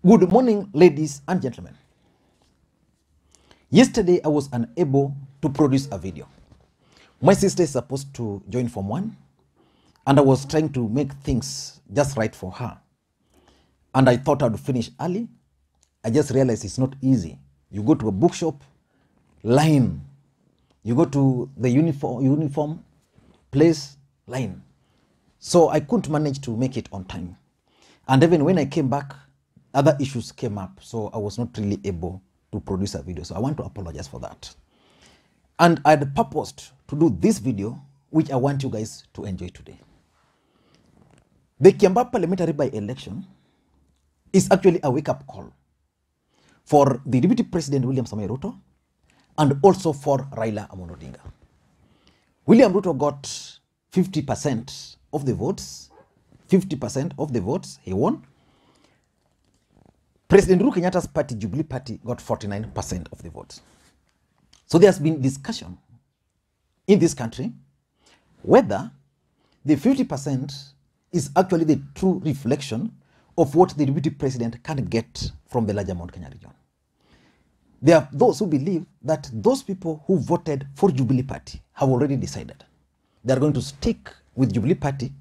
Good morning, ladies and gentlemen. Yesterday, I was unable to produce a video. My sister is supposed to join Form 1, and I was trying to make things just right for her. And I thought I would finish early. I just realized it's not easy. You go to a bookshop, line. You go to the uniform place, line. So I couldn't manage to make it on time. And even when I came back, other issues came up, so I was not really able to produce a video. So I want to apologize for that. And I had purposed to do this video, which I want you guys to enjoy today. The Kiambaa parliamentary by-election is actually a wake-up call for the Deputy President William Samoei Ruto and also for Raila Odinga. William Ruto got 50% of the votes. 50% of the votes, he won. President Uhuru Kenyatta's party, Jubilee Party, got 49% of the votes. So there's been discussion in this country whether the 50% is actually the true reflection of what the deputy president can get from the larger Mount Kenya region. There are those who believe that those people who voted for Jubilee Party have already decided. They are going to stick with Jubilee Party,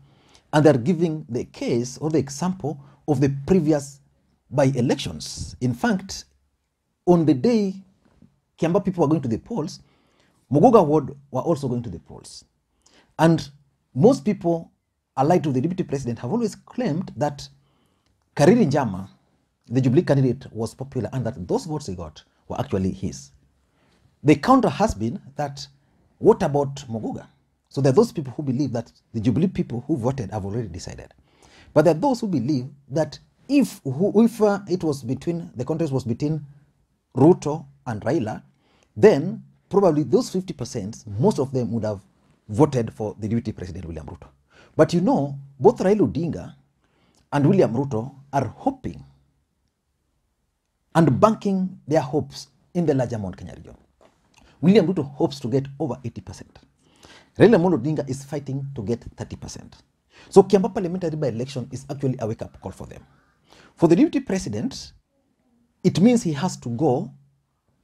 and they are giving the case or the example of the previous by-elections. In fact, on the day Kiambaa people were going to the polls, Muguga ward were also going to the polls. And most people allied to the deputy president have always claimed that Kariri Njama, the Jubilee candidate, was popular and that those votes he got were actually his. The counter has been that, what about Muguga? So there are those people who believe that the Jubilee people who voted have already decided. But there are those who believe that if it was between, the contest was between Ruto and Raila, then probably those 50%, most of them would have voted for the deputy president, William Ruto. But you know, both Raila Odinga and William Ruto are hoping and banking their hopes in the larger Mount Kenya region. William Ruto hopes to get over 80%. Raila Odinga is fighting to get 30%. So Kiambaa parliamentary by-election is actually a wake-up call for them. For the deputy president, it means he has to go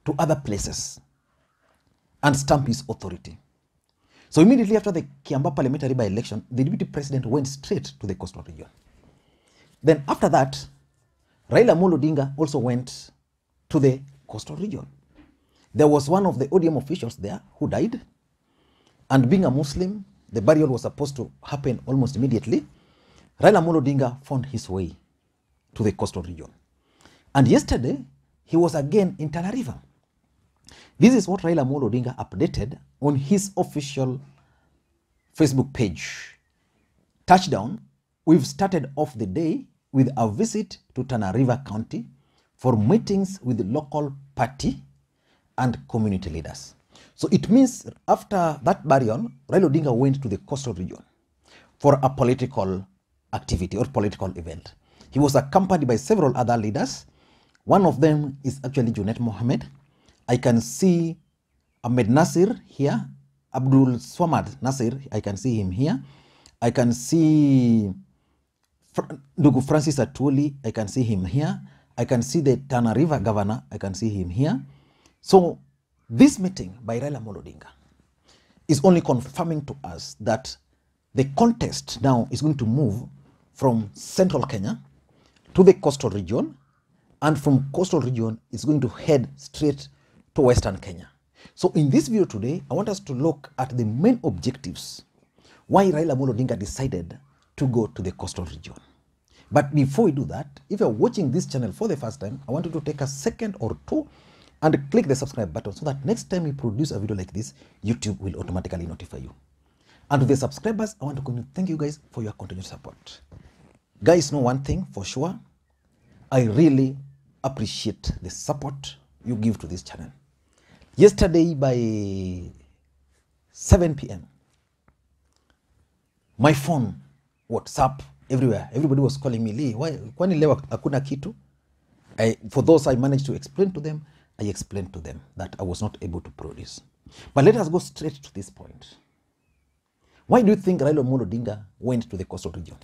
to other places and stamp his authority. So immediately after the Kiambaa parliamentary by-election, the deputy president went straight to the coastal region. Then after that, Raila Odinga also went to the coastal region. There was one of the ODM officials there who died, and being a Muslim, the burial was supposed to happen almost immediately. Raila Odinga found his way to the coastal region. And yesterday, he was again in Tana River. This is what Raila Odinga updated on his official Facebook page. Touchdown, we've started off the day with a visit to Tana River County for meetings with local party and community leaders. So it means after that burial, Raila Odinga went to the coastal region for a political activity or political event. He was accompanied by several other leaders. One of them is actually Junet Mohammed. I can see Ahmed Nasir here, Abdul Swamad Nasir, I can see him here. I can see Ndugu Francis Atuli, I can see him here. I can see the Tana River governor, I can see him here. So this meeting by Raila Odinga is only confirming to us that the contest now is going to move from central Kenya to the coastal region, and from coastal region it's going to head straight to western Kenya. So in this video today, I want us to look at the main objectives why Raila Odinga decided to go to the coastal region. But before we do that, if you're watching this channel for the first time, I want you to take a second or two and click the subscribe button so that next time we produce a video like this, YouTube will automatically notify you. And to the subscribers, I want to thank you guys for your continued support. Guys, know one thing for sure, I really appreciate the support you give to this channel. Yesterday by 7 p.m., my phone, WhatsApp, everywhere, everybody was calling me, Lee, why kwani leo hakuna kitu? For those I managed to explain to them, I explained to them that I was not able to produce. But let us go straight to this point. Why do you think Raila Odinga went to the coastal region?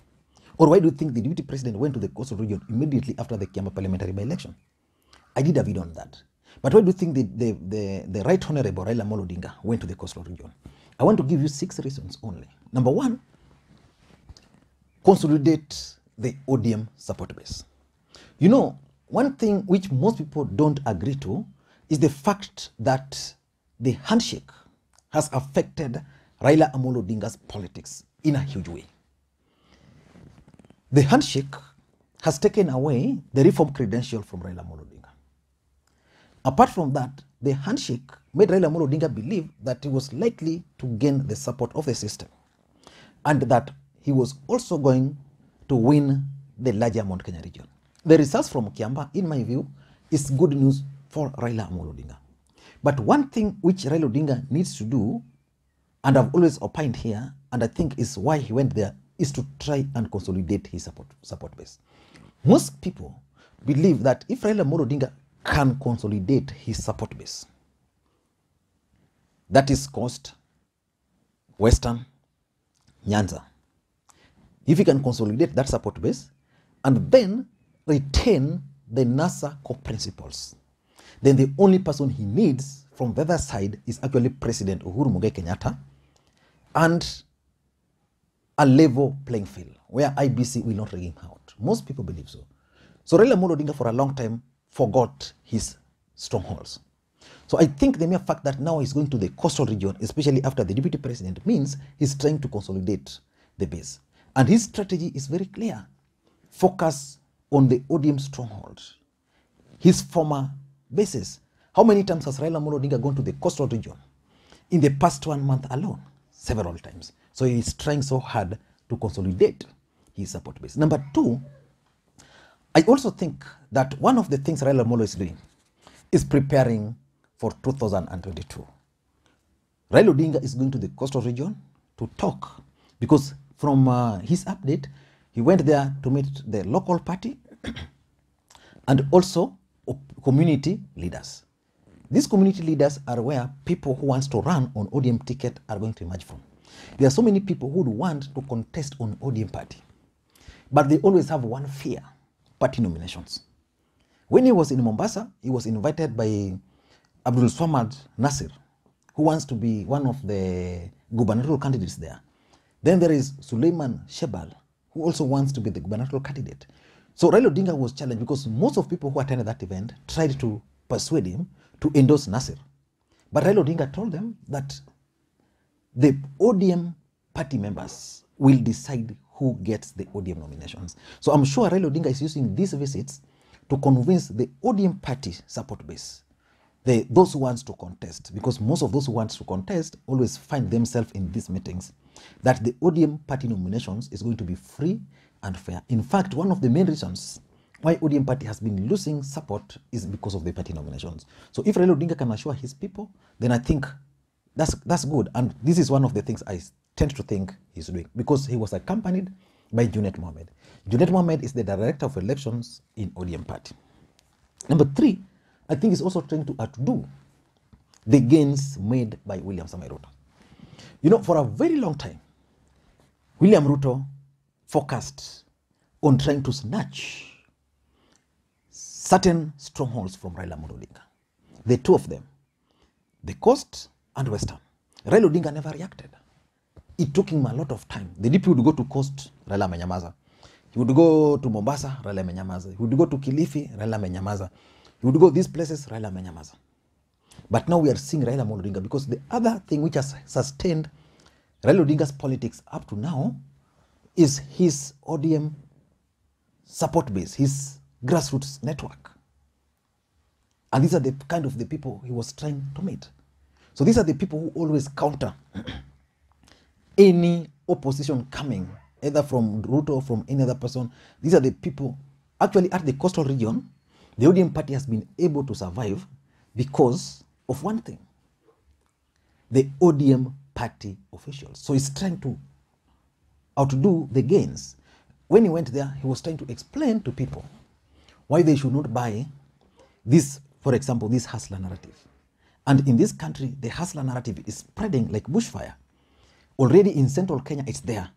Or why do you think the deputy president went to the coastal region immediately after the Kiamba parliamentary by-election? I did a video on that. But why do you think the Right Honorable Raila Odinga went to the coastal region? I want to give you 6 reasons only. Number 1, consolidate the ODM support base. You know, one thing which most people don't agree to is the fact that the handshake has affected Raila Amolo Odinga's politics in a huge way. The handshake has taken away the reform credential from Raila Amolo Odinga. Apart from that, the handshake made Raila Amolo Odinga believe that he was likely to gain the support of the system and that he was also going to win the larger Mount Kenya region. The results from Kiamba, in my view, is good news for Raila Amolo Odinga. But one thing which Raila Odinga needs to do, and I've always opined here, and I think is why he went there, is to try and consolidate his support base. Most people believe that if Raila Amolo Odinga can consolidate his support base, that is Coast, Western, Nyanza, if he can consolidate that support base and then retain the NASA core principles, then the only person he needs from the other side is actually President Uhuru Kenyatta and a level playing field where IBC will not rig him out. Most people believe so. So Raila Amolo Odinga for a long time forgot his strongholds. So I think the mere fact that now he's going to the coastal region, especially after the deputy president, means he's trying to consolidate the base. And his strategy is very clear. Focus on the ODM stronghold, his former bases. How many times has Raila Amolo Odinga gone to the coastal region? In the past 1 month alone, several times. So he's trying so hard to consolidate his support base. Number 2, I also think that one of the things Raila Amolo is doing is preparing for 2022. Raila Odinga is going to the coastal region to talk because from his update, he went there to meet the local party and also community leaders. These community leaders are where people who want to run on ODM ticket are going to emerge from. There are so many people who would want to contest on ODM party, but they always have one fear: party nominations. When he was in Mombasa, he was invited by Abdul Swamad Nasir, who wants to be one of the gubernatorial candidates there. Then there is Suleiman Shebal, who also wants to be the gubernatorial candidate. So Raila Odinga was challenged because most of people who attended that event tried to persuade him to endorse Nasir. But Raila Odinga told them that the ODM party members will decide who gets the ODM nominations. So I'm sure Raila Odinga is using these visits to convince the ODM party support base, those who want to contest, because most of those who want to contest always find themselves in these meetings, that the ODM party nominations is going to be free and fair. In fact, one of the main reasons why ODM party has been losing support is because of the party nominations. So if Raila Odinga can assure his people, then I think that's good. And this is one of the things I tend to think he's doing, because he was accompanied by Junet Mohamed. Junet Mohamed is the director of elections in ODM party. Number 3, I think he's also trying to outdo the gains made by William Samoei Ruto. You know, for a very long time, William Ruto focused on trying to snatch certain strongholds from Raila Amolo Odinga. The 2 of them, the Coast and Western. Raila Odinga never reacted. It took him a lot of time. The DP would go to Coast, Raila amenyamaza. He would go to Mombasa, Raila amenyamaza. He would go to Kilifi, Raila amenyamaza. He would go these places, Raila amenyamaza. But now we are seeing Raila Amolo Odinga, because the other thing which has sustained Raila Odinga's politics up to now is his ODM support base, his grassroots network. And these are the kind of the people he was trying to meet. So these are the people who always counter any opposition coming, either from Ruto or from any other person. These are the people. Actually, at the coastal region, the ODM party has been able to survive because of one thing: the ODM party officials. So he's trying to outdo the gains. When he went there, he was trying to explain to people why they should not buy this, for example, this hustler narrative. And in this country, the hustler narrative is spreading like bushfire. Already in central Kenya, it's there.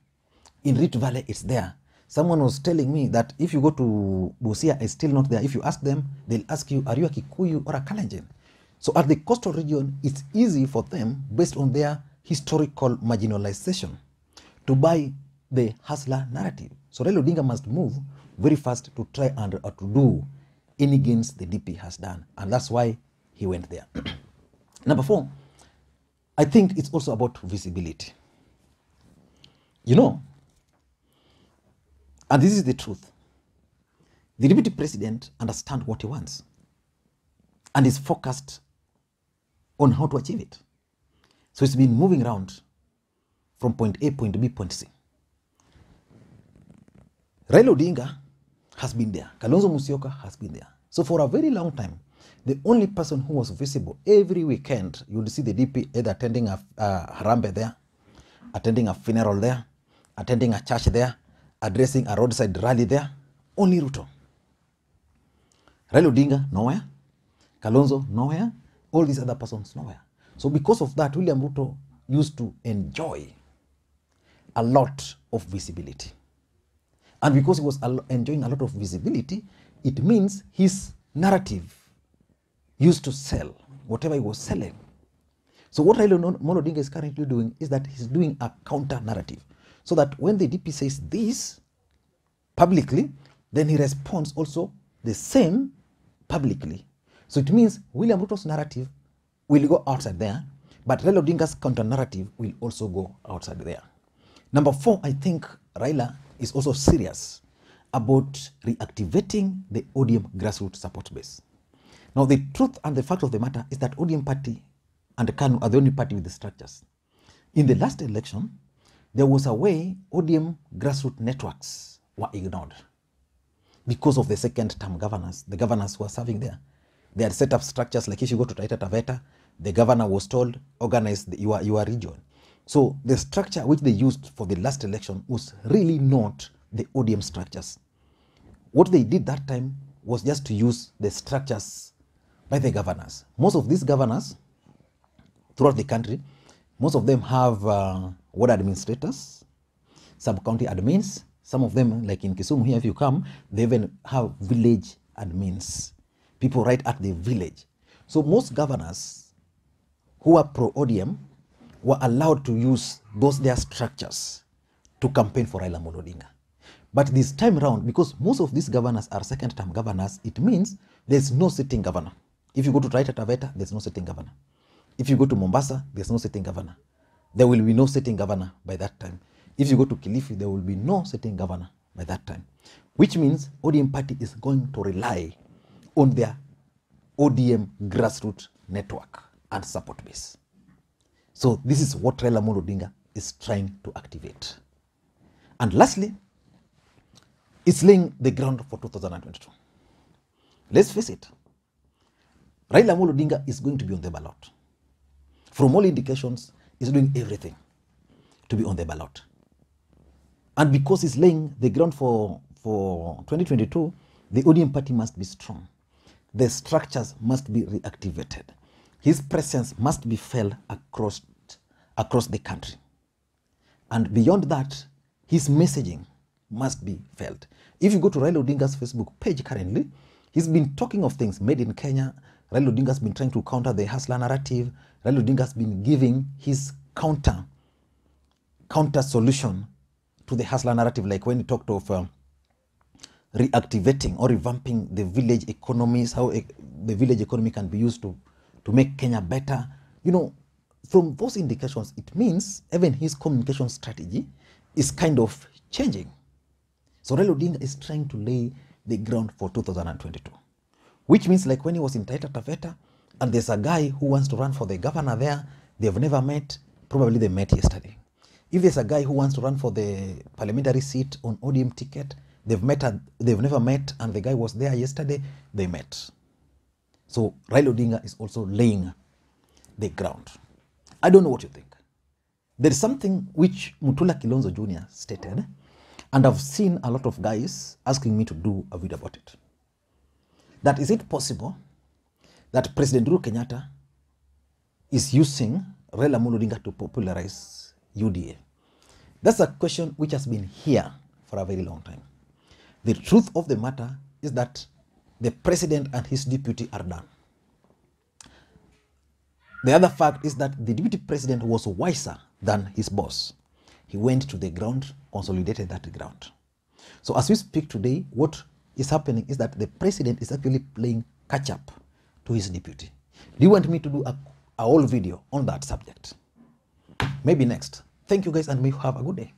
In Rift Valley, it's there. Someone was telling me that if you go to Busia, it's still not there. If you ask them, they'll ask you, are you a Kikuyu or a Kalenjin? So at the coastal region, it's easy for them, based on their historical marginalization, to buy the hustler narrative. So Raila Odinga must move very fast to try and to do any gains the DP has done. And that's why he went there. Number 4, I think it's also about visibility. You know, and this is the truth. The deputy president understands what he wants and is focused on how to achieve it. So it's been moving around from point A, point B, point C. Raila Odinga has been there. Kalonzo Musyoka has been there. So for a very long time, the only person who was visible every weekend, you would see the DP either attending a harambe there, attending a funeral there, attending a church there, addressing a roadside rally there, only Ruto. Raila Odinga, nowhere. Kalonzo, nowhere. All these other persons, nowhere. So because of that, William Ruto used to enjoy a lot of visibility. And because he was enjoying a lot of visibility, it means his narrative used to sell whatever he was selling. So what Raila Odinga is currently doing is that he's doing a counter narrative. So that when the DP says this publicly, then he responds also the same publicly. So it means William Ruto's narrative will go outside there, but Raila Odinga's counter narrative will also go outside there. Number 4, I think Raila is also serious about reactivating the ODM grassroots support base. Now, the truth and the fact of the matter is that ODM party and KANU are the only party with the structures. In the last election, there was a way ODM grassroots networks were ignored because of the second-term governors, the governors who were serving there. They had set up structures like if you go to Taita Taveta, the governor was told, organize your region. So the structure which they used for the last election was really not the ODM structures. What they did that time was just to use the structures by the governors. Most of these governors throughout the country, most of them have ward administrators, sub-county admins. Some of them, like in Kisumu here, if you come, they even have village admins, people right at the village. So most governors who are pro-ODM were allowed to use their structures to campaign for Raila Odinga. But this time around, because most of these governors are second-term governors, it means there's no sitting governor. If you go to Taita Taveta, there's no sitting governor. If you go to Mombasa, there's no sitting governor. There will be no sitting governor by that time. If you go to Kilifi, there will be no sitting governor by that time. Which means ODM party is going to rely on their ODM grassroots network and support base. So this is what Raila Odinga is trying to activate. And lastly, it's laying the ground for 2022. Let's face it, Raila Odinga is going to be on the ballot. From all indications, he's doing everything to be on the ballot. And because he's laying the ground for 2022, the ODM party must be strong. The structures must be reactivated. His presence must be felt across the country. And beyond that, his messaging must be felt. If you go to Raila Odinga's Facebook page currently, he's been talking of things made in Kenya. Raila Odinga's been trying to counter the hustler narrative. Raila Odinga's been giving his counter solution to the hustler narrative, like when he talked of reactivating or revamping the village economies, how the village economy can be used to make Kenya better. You know, from those indications, it means even his communication strategy is kind of changing. So Raila Odinga is trying to lay the ground for 2022, which means like when he was in Taita Taveta and there's a guy who wants to run for the governor there, they've never met, probably they met yesterday. If there's a guy who wants to run for the parliamentary seat on ODM ticket, they've never met, and the guy was there yesterday, they met. So Raila Odinga is also laying the ground. I don't know what you think. There is something which Mutula Kilonzo Jr. stated, and I've seen a lot of guys asking me to do a video about it. That is it possible that President Uhuru Kenyatta is using Raila Odinga to popularize UDA? That's a question which has been here for a very long time. The truth of the matter is that the president and his deputy are done. The other fact is that the deputy president was wiser than his boss. He went to the ground, consolidated that ground. So as we speak today, what is happening is that the president is actually playing catch up to his deputy. Do you want me to do a whole video on that subject? Maybe next. Thank you guys and may you have a good day.